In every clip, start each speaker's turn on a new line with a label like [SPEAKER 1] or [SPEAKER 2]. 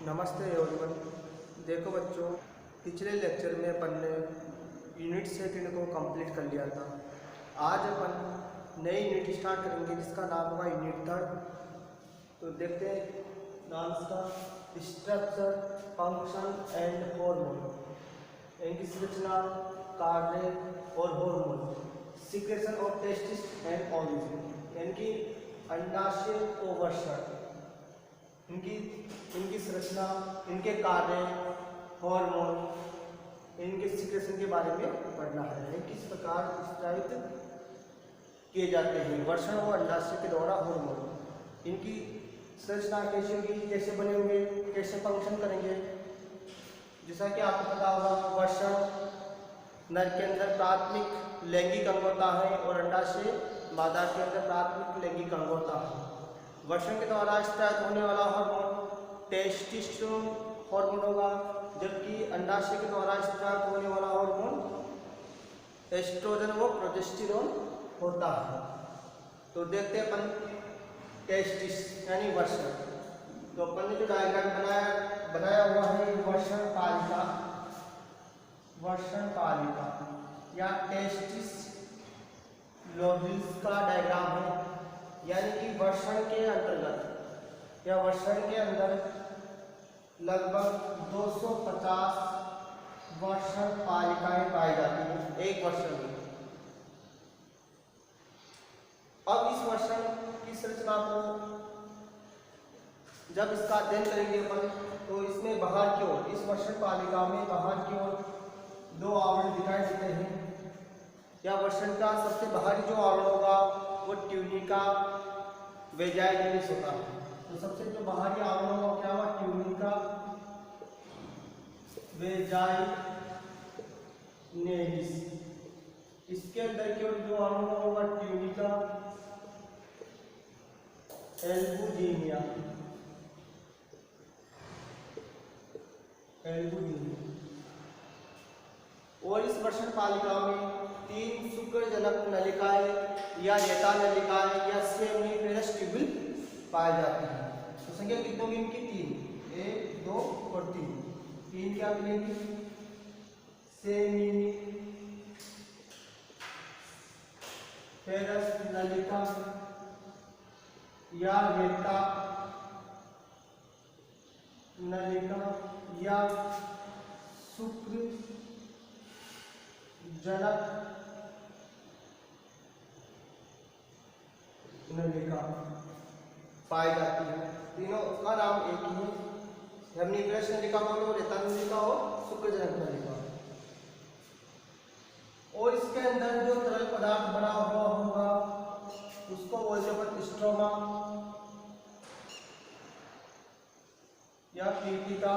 [SPEAKER 1] नमस्ते एवरीवन। देखो बच्चों, पिछले लेक्चर में अपन ने यूनिट सेकंड को कंप्लीट कर लिया था। आज अपन नई यूनिट स्टार्ट करेंगे जिसका नाम होगा यूनिट थर्ड। तो देखते हैं नाम इसका, स्ट्रक्चर, फंक्शन एंड हार्मोन। इनकी संरचना, कार्य और hormone, secretion of testis and ovule, यानी कि अंडाशय और वृषण, इनकी संरचना, इनके कार्य, हार्मोन, इनके सीक्रेशन के बारे में पढ़ना है। किस प्रकार स्रावित किए जाते हैं वृषण और अंडाशय के द्वारा हार्मोन, इनकी संरचना कैसे होगी, कैसे बने होंगे, कैसे फंक्शन करेंगे। जैसा कि आपको पता होगा, वृषण नर के अंदर प्राथमिक लैंगिक अंग होता है और अंडाशय मादा के अंदर प्राथमिक लैंगिक अंग होता है। वृषण के द्वारा स्रावित होने वाला हार्मोन टेस्टोस्टेरोन हार्मोन होगा, जबकि अंडाशय के द्वारा स्रावित होने वाला हार्मोन एस्ट्रोजन व प्रोजेस्टेरोन होता है। तो देखते हैं अपन टेस्टिस यानी वृषण। तो अपन ने जो डायग्राम बनाया हुआ है वृषण कालिका या टेस्टिस लोब्यूल्स का डायग्राम है, यानी कि वृषण के अंतर्गत या वृषण के अंदर लगभग 250 वृषण पालिकाएं पाई जाती हैं एक वृषण में। अब इस वृषण की संरचना को जब इसका अध्ययन करेंगे अपन, तो इसमें बाहर की ओर, इस वृषण पालिका में बाहर की ओर दो आवरण दिखाई देते हैं। या वृषण का सबसे बाहरी जो आवरण होगा वो ट्यूनिका वेजाइनलिस होता है। तो सबसे जो बाहरी आवरण होगा क्या हुआ, ट्यूनिका वेजाइनलिस। इसके अंदर की ओर जो आवरण होगा ट्यूनिका एल्बुजिनिया। और इस वृषण पालिका में 3 शुक्रजनक नलिकाएं या रेता नलिकाएं या सेमिनिफेरस ट्यूब्यूल पाए जाते हैं। तो संख्या कितनी होगी इनकी? 3, 1, 2 और 3 क्या मिलेंगी? सेमिनिफेरस नलिका या रेता नलिका या शुक्रजनक नलिका पाई जाती है। तीनों का नाम एक ही है, सेमिनिफेरस नलिका बोलो, रेता नलिका और शुक्रजनक नलिका। और इसके अंदर जो तरल पदार्थ बना हुआ होगा उसको बोलते हैं स्ट्रोमा या पीटिका।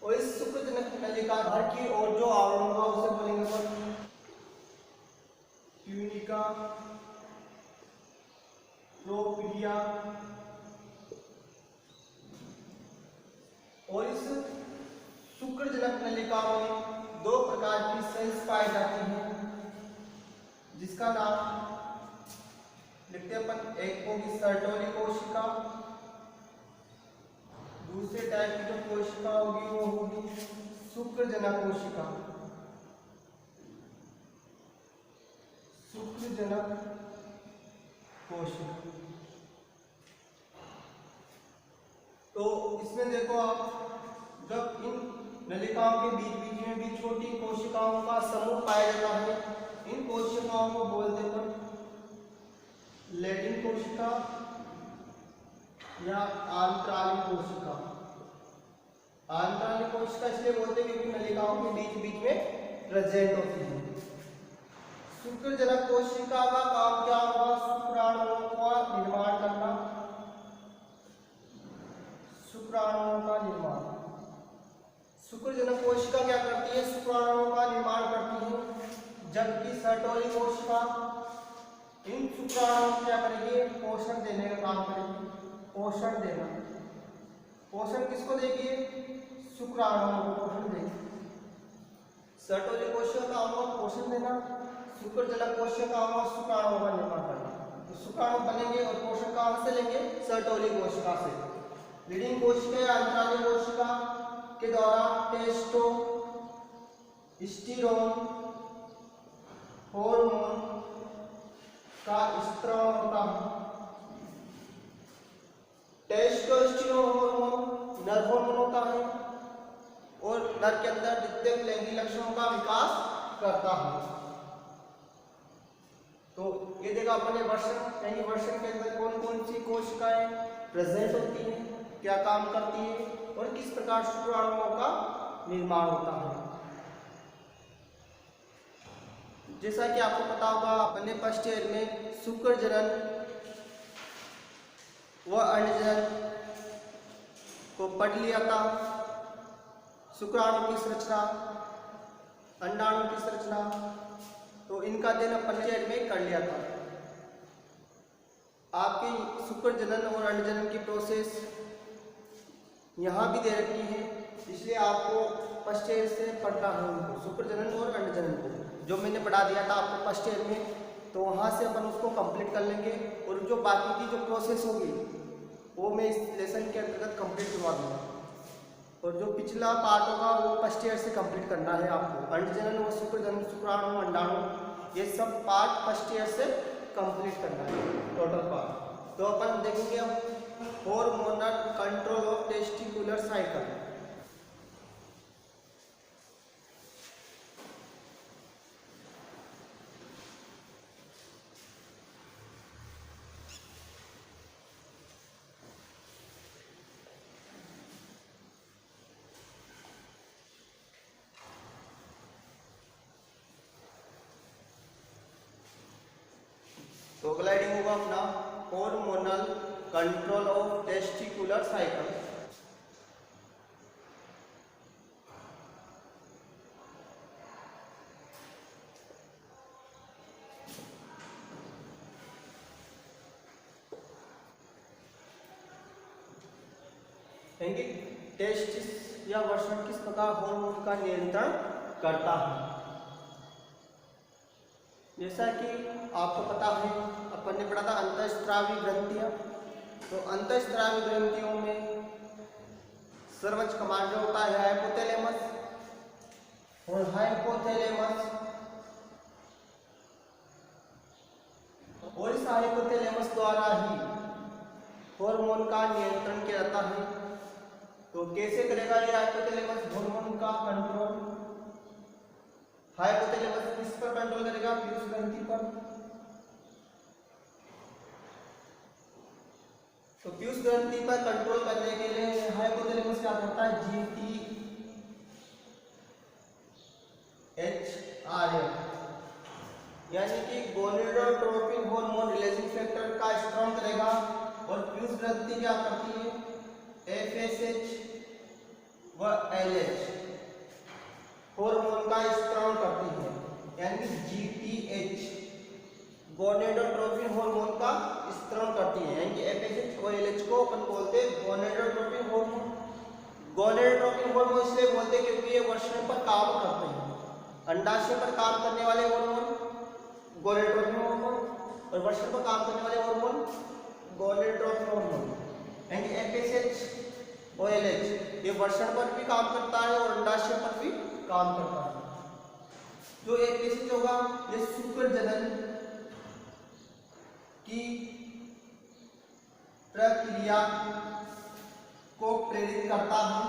[SPEAKER 1] और इस शुक्रजनक नलिका भर की और जो आवरण होगा उसे बोलेंगे अपन ट्यूनिका प्रोपिडिया। और इस शुक्रजनक नलिका में 2 प्रकार की सेल्स पाई जाती हैं, जिसका नाम लिखते हैं अपन। एक होगी सर्टोरी कोशिका, दूसरे टाइप की जो कोशिका होगी वो होगी शुक्रजनक कोशिका। शुक्रजनक कोशिका। तो इसमें देखो आप, जब इन नलिकाओं के बीच में भी छोटी कोशिकाओं का समूह पाया जाता है, इन कोशिकाओं को बोलते हैं लेडिन कोशिका या आंतरालिक कोशिका। आंतरालिक कोशिका इसलिए बोलते हैं क्योंकि नलिकाओं के बीच में प्रेजेंट होती है। शुक्रजनक कोशिका का काम क्या होगा? शुक्राणुओं का निर्माण करना। शुक्राणुओं का निर्माण। शुक्रजनक कोशिका क्या करती है? शुक्राणुओं का निर्माण करती है, जबकि सर्टोरी कोशिका इन शुक्राणुओं को क्या करेगी? पोषण देने का काम करेगी। पोषण देना। पोषण किसको देगी? शुक्राणुओं को पोषण देगी। सर्टोरी कोशिका का काम होगा पोषण देना, शुक्रजनक कोशिका का काम होगा शुक्राणुओं का निर्माण करना। तो शुक्राणु बनेंगे और पोषण कहाँ से लेंगे? सर्टोरी कोशिका से। लीडिंग कोशिका या अंतराली कोशिका के द्वारा टेस्टोस्टेरोन हार्मोन का स्त्राव होता है। टेस्टोस्टेरोन हार्मोन नर हार्मोन होता है और नर के अंदर द्वितीयक लैंगिक लक्षणों का विकास करता है। तो ये देखा अपने वर्षण, यानी वर्षण के अंदर कौन कौन सी कोशिकाएं प्रेजेंट होती हैं, क्या काम करती है और किस प्रकार शुक्राणुओं का निर्माण होता है। जैसा कि आपको पता होगा, अपने फर्स्ट ईयर में शुक्र जनन व अंडजनन को पढ़ लिया था। शुक्राणु की संरचना, अंडाणु की संरचना, तो इनका अध्ययन अपन ने में कर लिया था। आपके शुक्र जनन और अंड जनन की प्रोसेस यहाँ भी दे रखी है, इसलिए आपको फर्स्ट ईयर से पढ़ना है उनको, शुक्र जनन और अंड जनन को। जो मैंने पढ़ा दिया था आपको फर्स्ट ईयर में, तो वहाँ से अपन उसको कंप्लीट कर लेंगे और जो बाकी की जो प्रोसेस होगी वो मैं इस लेसन के अंतर्गत कंप्लीट करवा दूँगा। और जो पिछला पार्ट होगा वो फर्स्ट ईयर से कंप्लीट करना है आपको। अंड जनन व शुक्र जनन, शुक्राणु, अंडाणु, ये सब पार्ट फर्स्ट ईयर से कंप्लीट करना है, टोटल पार्ट। तो अपन देखेंगे अब hormonal control of testicular cycle. तो अगला हेडिंग होगा अपना hormonal control of testicular cycle. Testis या वर्षण किस प्रकार हार्मोन का नियंत्रण करता है। जैसा कि आपको पता है, अपन ने पढ़ा था अंतःस्रावी ग्रंथियां। तो अंतःस्रावी ग्रंथियों में सर्वोच्च कमांडर होता है हाइपोथैलेमस, और हाइपोथैलेमस और इस हाइपोथैलेमस द्वारा ही हार्मोन का नियंत्रण किया जाता है। तो कैसे करेगा ये हाइपोथैलेमस हार्मोन का कंट्रोल? हाइपोथैलेमस किस पर कंट्रोल करेगा? पीयूष ग्रंथि पर। तो पीयूष ग्रंथि पर कंट्रोल करने के लिए हाइपोथैलेमस क्या करता है? GTHRF यानी कि गोनेडोट्रोपिन हार्मोन रिलीजिंग फैक्टर का स्ट्रॉन्ग करेगा। और पीयूष ग्रंथि क्या करती है? FSH व LH हार्मोन का स्त्राव करती है, यानी कि GTH गोनेडोट्रोपिन हार्मोन का स्त्राव करती है, यानी कि FSH और LH को अपन बोलते हैं गोनेडोट्रोपिन हार्मोन। गोनेडोट्रोपिन हार्मोन इसलिए बोलते हैं क्योंकि ये वर्षण पर काम करते हैं। अंडाशय पर काम करने वाले हार्मोन गोनेडोट्रोपिन हार्मोन और वर्षण पर काम करने वाले हार्मोन गोनेडोट्रोपिन हार्मोन, यानी कि FSH और LH ये वर्षण पर भी काम करता है और अंडाशय पर भी काम करता है। जो FSH होगा ये शुक्र जनन की प्रक्रिया को प्रेरित करता है।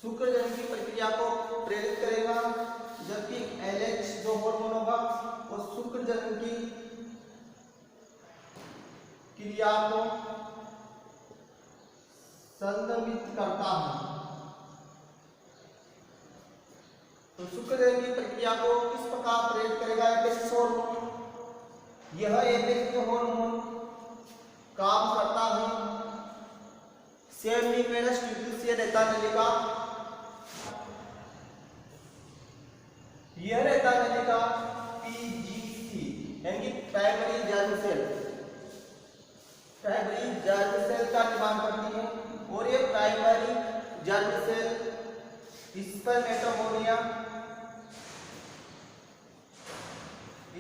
[SPEAKER 1] शुक्र जनन की प्रक्रिया को प्रेरित करेगा, जबकि LH जो हार्मोन होगा वो शुक्र जनन की क्रिया को संदमित करता है। तो शुक्र जनन की प्रक्रिया को किस प्रकार प्रेरित करेगा? FSH hormone. यह FSH हार्मोन काम करता है सेमिनिफेरस ट्यूब्यूल्स रेता नलिका, यह रेता नलिका PGC यानी कि प्राइमरी जर्म सेल का निर्माण करती है। और ये प्राइमरी जर्म सेल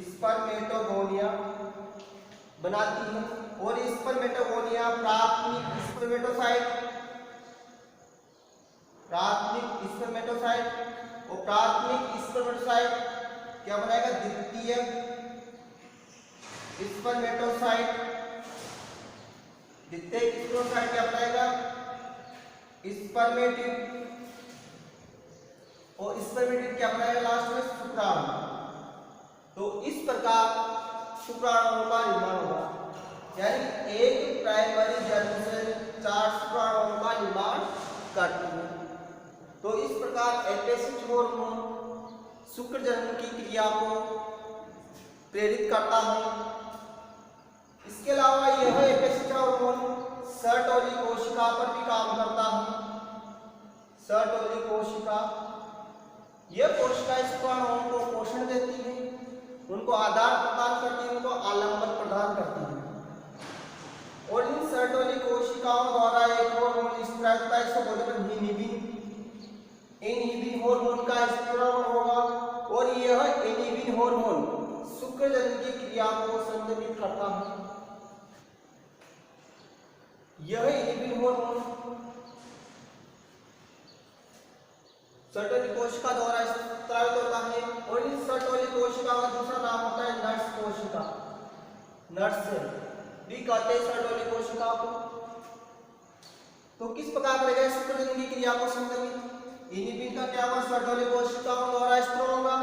[SPEAKER 1] स्पर्मेटोगोनिया बनाती है। और स्पर्मेटोगोनिया प्राथमिक स्पर्मेटोसाइट और प्राथमिक स्पर्मेटोसाइट क्या बनाएगा, द्वितीय स्पर्मेटोसाइट। द्वितीय स्पर्मेटोसाइट क्या बनाएगा, स्पर्मेटिड। और स्पर्मेटिड क्या बनाएगा लास्ट में, शुक्राणु। तो इस प्रकार शुक्राणुओं का निर्माण होगा, यानी एक प्राइमरी जर्म सेल 4 शुक्राणुओं का निर्माण करती है। तो इस प्रकार एपेसिज हार्मोन शुक्र जन्म की क्रिया को प्रेरित करता है। इसके अलावा यह एपेसिज हार्मोन सर्टोली कोशिका पर भी काम करता है। सर्टोली कोशिका, यह कोशिका शुक्राणुओं को पोषण देती है, उनको आधार प्रदान करती है, उनको आलंबन प्रदान करती है। और इन सर्टोली कोशिकाओं द्वारा एक हार्मोन स्त्रावित है, इसको बोलते हैं इनहिबिन। इनहिबिन हार्मोन का स्त्राव होगा और यह इनहिबिन हार्मोन शुक्रजनन की क्रिया को संदर्भित करता है। यह इनहिबिन हार्मोन सर्टोली कोशिका द्वारा स्त्रावित होता है। और इन सर्टोली कोशिका का दूसरा नाम होता है नर्स कोशिका। नर्स भी कहते हैं सर्टोली कोशिका को। तो किस प्रकार करेगा शुक्रजनन की क्रिया को संदर्भित, इनहिबिन का क्या होगा, सर्टोली कोशिकाओं द्वारा स्त्राव होगा।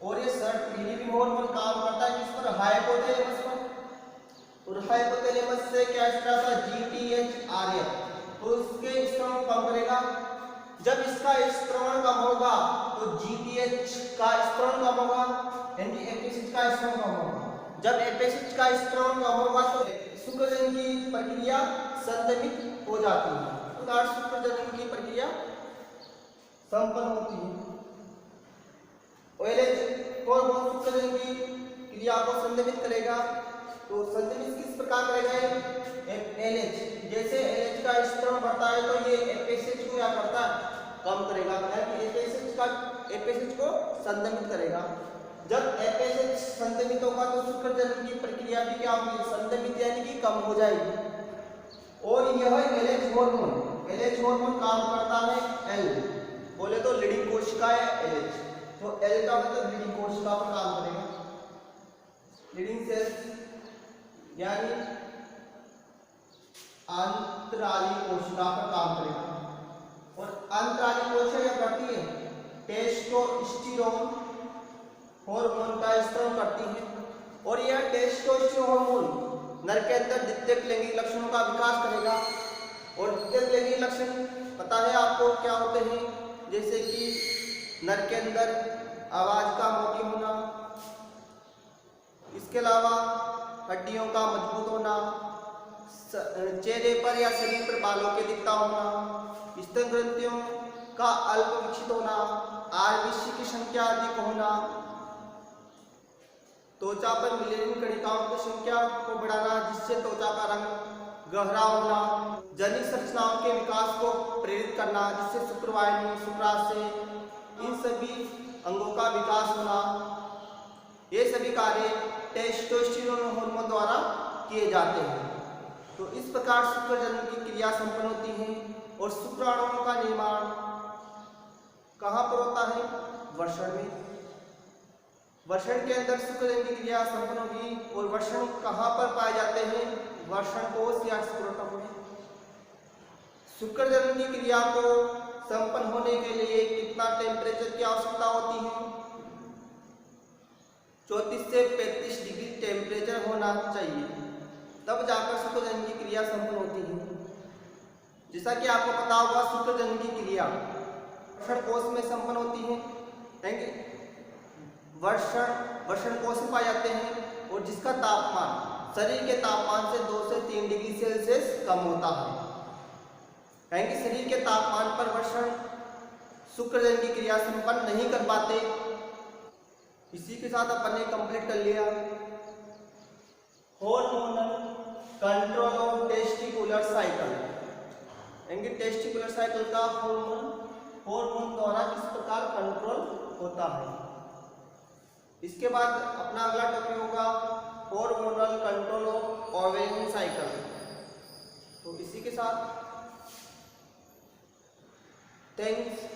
[SPEAKER 1] और ये इनहिबिन हार्मोन काम करता है किस पर, हाइपोथैलेमस पर। और हाइपोथैलेमस से क्या स्त्राव होता है, GTH-RF। तो इसके स्त्राव कम करेगा। जब इसका स्त्रवण कम होगा तो GTH का स्त्रवण कम होगा, यानी एपेसिज का स्त्रवण कम होगा। जब एपेसिज का स्त्रवण कम होगा तो शुक्रजनन की प्रक्रिया संदमित हो जाती है, तो शुक्रजनन की प्रक्रिया संपन्न होती है। OLH हार्मोन शुक्रजनन की क्रिया को संदमित करेगा। तो संदमित किस प्रकार करेगा, LH। जैसे LH का स्त्रवण बढ़ता है तो ये एपेसिज को क्या करता है, कम करेगा, यानी एपेसिज को संदमित करेगा। जब एपेसिज संदमित होगा तो शुक्रजनन की प्रक्रिया भी क्या होगी, संदमित यानी कि कम हो जाएगी। और यह LH हार्मोन काम करता है L, बोले तो लीडिंग कोशिका है LH। तो L का मतलब लीडिंग कोशिका पर काम करेगा, लीडिंग सेल्स यानी अंतराली कोशिका पर काम करेगा। और अंतराली कोशिका क्या करती है, टेस्टोस्टेरोन हार्मोन का स्त्राव करती है। और यह टेस्टोस्टेरोन हार्मोन नर के अंदर द्वितीयक लैंगिक लक्षणों का विकास करेगा। और द्वितीयक लैंगिक लक्षण पता है आपको क्या होते हैं, जैसे कि नर के अंदर आवाज का मोटी होना, इसके अलावा हड्डियों का मजबूत होना, चेहरे पर या शरीर पर बालों के दिखता होना, स्तन ग्रंथियों का अल्प विकसित होना, आरबीसी की संख्या अधिक होना, त्वचा पर मिलेनिन कणिकाओं की संख्या को बढ़ाना जिससे त्वचा का रंग गहरा होना, जनिक संरचनाओं के विकास को प्रेरित करना जिससे शुक्रवाहिनी, शुक्राशय, इन सभी अंगों का विकास होना, ये सभी कार्य टेस्टोस्टेरोन हार्मोन द्वारा किए जाते हैं। तो इस प्रकार शुक्रजनन की क्रिया संपन्न होती है। और शुक्राणुओं का निर्माण कहाँ पर होता है, वृषण में। वृषण के अंदर शुक्रजनन की क्रिया संपन्न होगी। और वृषण कहाँ पर पाए जाते हैं, वृषण कोश या स्क्रोटम में। शुक्रजनन की क्रिया को संपन्न होने के लिए कितना टेम्परेचर की आवश्यकता होती है, 34 से 35 डिग्री टेम्परेचर होना चाहिए, तब जाकर शुक्रजनन की क्रिया संपन्न होती है। जैसा कि आपको पता होगा शुक्रजनन की क्रिया वृषण कोश में संपन्न होती है। वृषण कोश में पाए जाते हैं और जिसका तापमान शरीर के तापमान से 2 से 3 डिग्री सेल्सियस कम होता है। कहेंगे शरीर के तापमान पर वृषण शुक्रजनन की क्रिया संपन्न नहीं कर पाते। इसी के साथ अपन ने कंप्लीट कर लिया hormonal control of testicular cycle. यानी टेस्टिकुलर साइकिल का हार्मोन द्वारा किस प्रकार कंट्रोल होता है। इसके बाद अपना अगला टॉपिक होगा hormonal control of ovarian cycle. तो इसी के साथ थैंक्स